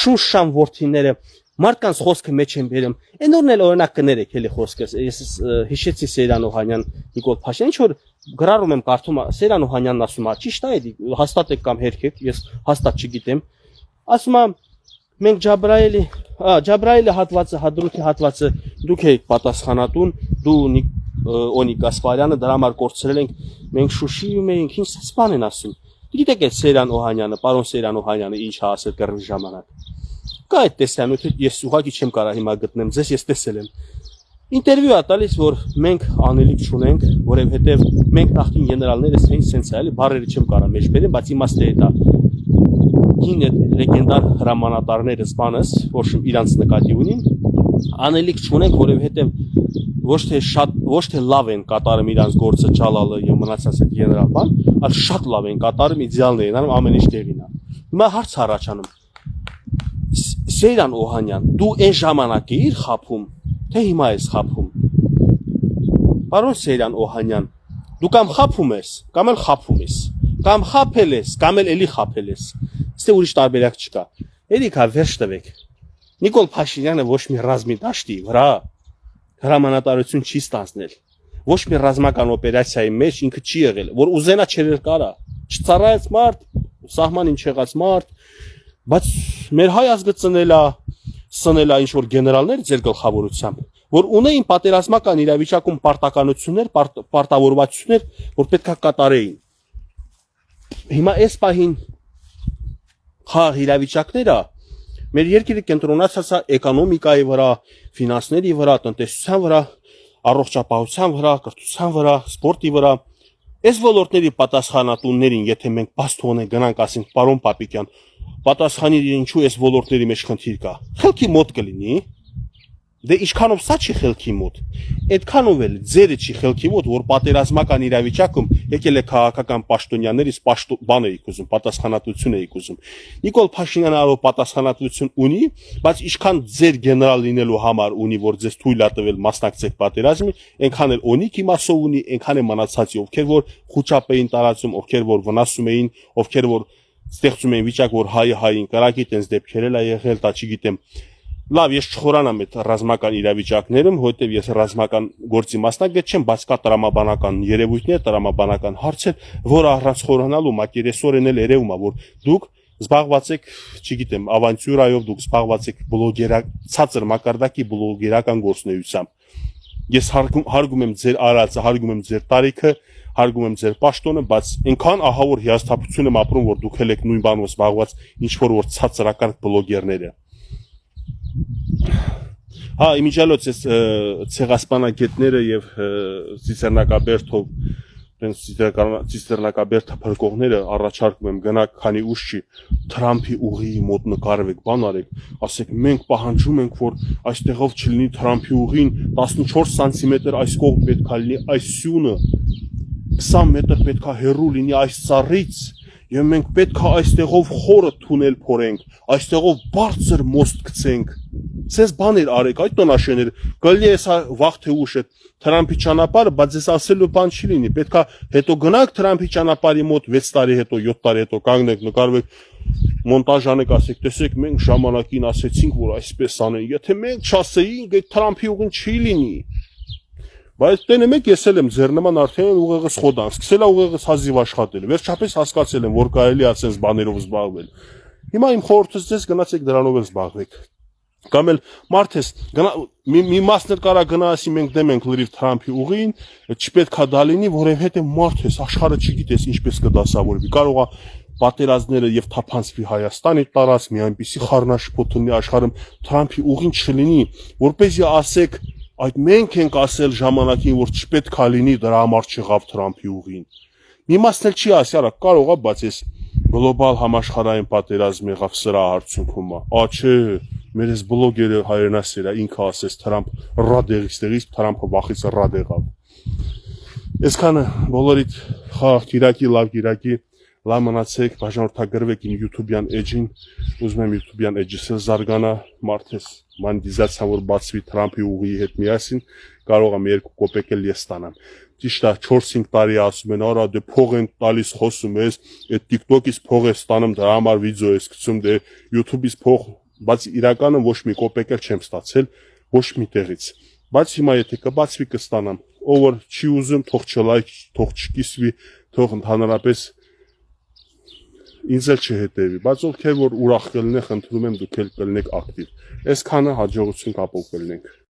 շունշան ворթիները մարդկանց խոսքը մեջ են բերում այնօրն էլ օրինակ կներեք էլի խոսքը ես հիշեցի Սեյրան Օհանյան Նիկոլ Փաշյան ինչ որ գրառում եմ կարդում Սեյրան Օհանյանն ասում է ճիշտ է հաստատ եք կամ հերքեք ես հաստատ չգիտեմ ասում է մենք Ջաբրայելի հատվածը հադրութի հատվածը դուք եք պատասխանատուն դու Օնիկ Գասպարյանը դրա համար կորցրել ենք մենք Շուշիում էինք ինչ սպան են ասում գիտեք այդ Սեյրան Օհանյանը պարոն Սեյրան Օհանյանը ինչ է ասել կռվի ժամանակ կա այդ տեսանյութը ես ուղղակի չեմ կարող հիմա գտնեմ ձեզ ես տեսել եմ ինտերվյու է տալիս որ մենք անելիք չունենք որովհետև մենք նախկին գեներալները սենց է էլի բառերը չեմ կարող մեջ բերեմ բայց իմաստը դա հին լեգենդար հրամանատարները սպանս որ իրանց նկատի ունին անելիք չունենք որովհետև ոչ թե լավ են կատարում իրանց գործը ճալալը եւ մնացած այդ գեներալ բան այլ շատ լավ են կատարում իդեալներ են անում ամեն ինչ տեղին է հիմա հարց առաջանում Սեյրան Օհանյան, դու այն ժամանակ էիր խափում, թե հիմա ես խափում։ Պարոն Սեյրան Օհանյան, դու կամ խափում ես, կամ էլ խափում ես, կամ խափել ես, կամ էլ էլի խափել ես։ Ստե ուրիշ տարբերակ չկա։ Էլիքա վերջ տվեք։ Նիկոլ Փաշինյանը ոչ մի ռազմի դաշտի վրա հրամանատարություն չի ստանձնել։ Ոչ մի ռազմական օպերացիայի մեջ ինքը չի եղել, որ ուզենա չեր կարա։ Չծառայած մարդ, սահմանին չեղած մարդ բայց մեր հայ ազգը սնելա ինչ որ գեներալներ ձեր գլխավորությամբ որ ունեին պատերազմական իրավիճակում պարտականություններ պարտավորվածություններ որ պետքա կատարեին հիմա այս պահին խաղ իրավիճակները մեր երկիրը կենտրոնացած է էկոնոմիկայի վրա ֆինանսների վրա տնտեսության վրա առողջապահության վրա կրթության վրա սպորտի վրա այս ոլորտների պատասխանատուներին եթե մենք բաց թողնենք գնանք ասենք պարոն Պապիկյան պատասխանի ինչու այս ոլորտների մեջ խնդիր կա խելքի մոտ կլինի դե ինչքանով սա չի խելքի մոտ այդքանով էլ ձերը չի խելքի մոտ որ պատերազմական իրավիճակում եկել է քաղաքական պաշտոնյաներից բան էիք ուզում պատասխանատվություն էիք ուզում Նիկոլ Փաշինյանը արո պատասխանատվություն ունի բայց ինչքան ձեր գեներալ լինելու համար ունի որ ձեզ թույլ ա տվել մասնակցեք պատերազմի այնքան էլ Օնիկ իմասով ունի այնքան է մնացածի ովքեր որ խոճապ էին տարածում ովքեր որ վնասում էին ովքեր որ ստեղծում են վիճակ որ հային կրակի տենց դեպքեր էլ ա եղել դա չգիտեմ լավ ես չխորանամ այդ ռազմական իրավիճակներում որտեվ ես ռազմական գործի մասնագետ չեմ բայց կա տրամաբանական երևույթներ տրամաբանական հարցեր որ առանց խորանալու մակերեսորեն էլ երևում է որ դուք զբաղված եք չգիտեմ ավանտյուրայով դուք զբաղված եք ցածր մակարդակի բլոգերական գործունեությամբ ես հարգում եմ ձեր արածը հարգում եմ ձեր տարիքը հարգում եմ ձեր պաշտոնը, բայց այնքան ահա որ հիասթափություն եմ ապրում, որ դուք եք նույն բանով զբաղված ինչ որ ցածրակարգ բլոգերները։ Հա, իմիջիալոց էս ցեղասպանագետները եւ ծիծեռնակաբերդով ծիծեռնակաբերդը փրկողները առաջարկում եմ գնաք, քանի ուշ չի Թրամփի ուղի մոտ նկարվեք, բան արեք, ասեք մենք պահանջում ենք, որ այստեղով չլինի Թրամփի ուղին 14 սանտիմետր այս կողմ պետքա լինի, այս սյունը 20 մետր պետքա հեռու լինի այս ծառից եւ մենք պետքա այստեղով խորը թունել փորենք, այստեղով բարձր մոստ գցենք։ Ցես բաներ արեք, այդ տոնաշեներ, գալի է սա վաղ թե ուշ է Թրամփի ճանապարհը, բայց ես ասելու բան չի լինի, պետքա հետո գնաք Թրամփի ճանապարհի մոտ 6 տարի հետո, 7 տարի հետո կանգնեք, նկարվեք, մոնտաժ անեք, ասեք, տեսեք, մենք ժամանակին ասեցինք, որ այսպես անեն, եթե մենք չասեինք, այդ Թրամփի ուղին չի լինի։ Բայց տենը մեկ ես եմ ձեր նման արդեն ուղեղս խոդան, սկսել է ուղեղս հազիվ աշխատել, վերջապես հասկացել եմ, որ կարելի է ասենց բաներով զբաղվել։ Հիմա իմ խորհուրդս ձեզ գնացեք դրանով զբաղվեք։ Կամ էլ մարդես մի մասներ կարա գնա ասի մենք դեմ ենք լրիվ Թրամփի ուղին, չպետքա դա լինի, որովհետև մարդես աշխարհը չգիտես ինչպես կդասավորվի։ Կարող է պատերազմները եւ թափանցվի Հայաստանի տարած մի այնպիսի խառնաշփոթ լինի աշխարհում Թրամփի ուղին չլինի, որպեսզի ասեք այդ մենք ենք ասել ժամանակին, որ չպետքա լինի, դրա համար չեղավ Թրամփի ուղին։ Մի մասն էլ չի ասի, արա կարող է, բայց ես գլոբալ համաշխարհային պատերազմ եղավ սրա արդյունքում։ Չէ, մեր այս բլոգերը հայրենասեր է, ինքը ասեց Թրամփ ռադեղից, Թրամփը վախից ռադ եղավ։ Այսքանը բոլորիդ խաղ Կիրակի, լավ Կիրակի, լավ մնացեք, բաժանորդագրվեք իմ YouTube-յան էջին, ուզում եմ YouTube-յան էջս էլ զարգանա, մարդես մանիզացիան որ բացվի Թրամփի ուղիի հետ միասին, կարող եմ 2 կոպեկ էլ ես ստանամ։ Ճիշտ է 4-5 տարի ասում են, արա դե փող են տալիս խոսում ես, այդ TikTok-ից փող ես ստանում, դրա համար վիդեո ես գցում, դե YouTube-ից փող, բայց իրականում ոչ մի կոպեկ էլ չեմ ստացել, ոչ մի տեղից։ Բայց հիմա եթե կբացվի կստանամ, ով որ չի ուզում, թող չլայք, թող չկիսվի, թող ընդհանրապես ինձ էլ չհետևի, բայց ովքեր որ ուրախ կլինեն, խնդրում եմ դուք էլ կլինեք ակտիվ։ Այսքանը հաջողություն կապող կլինենք։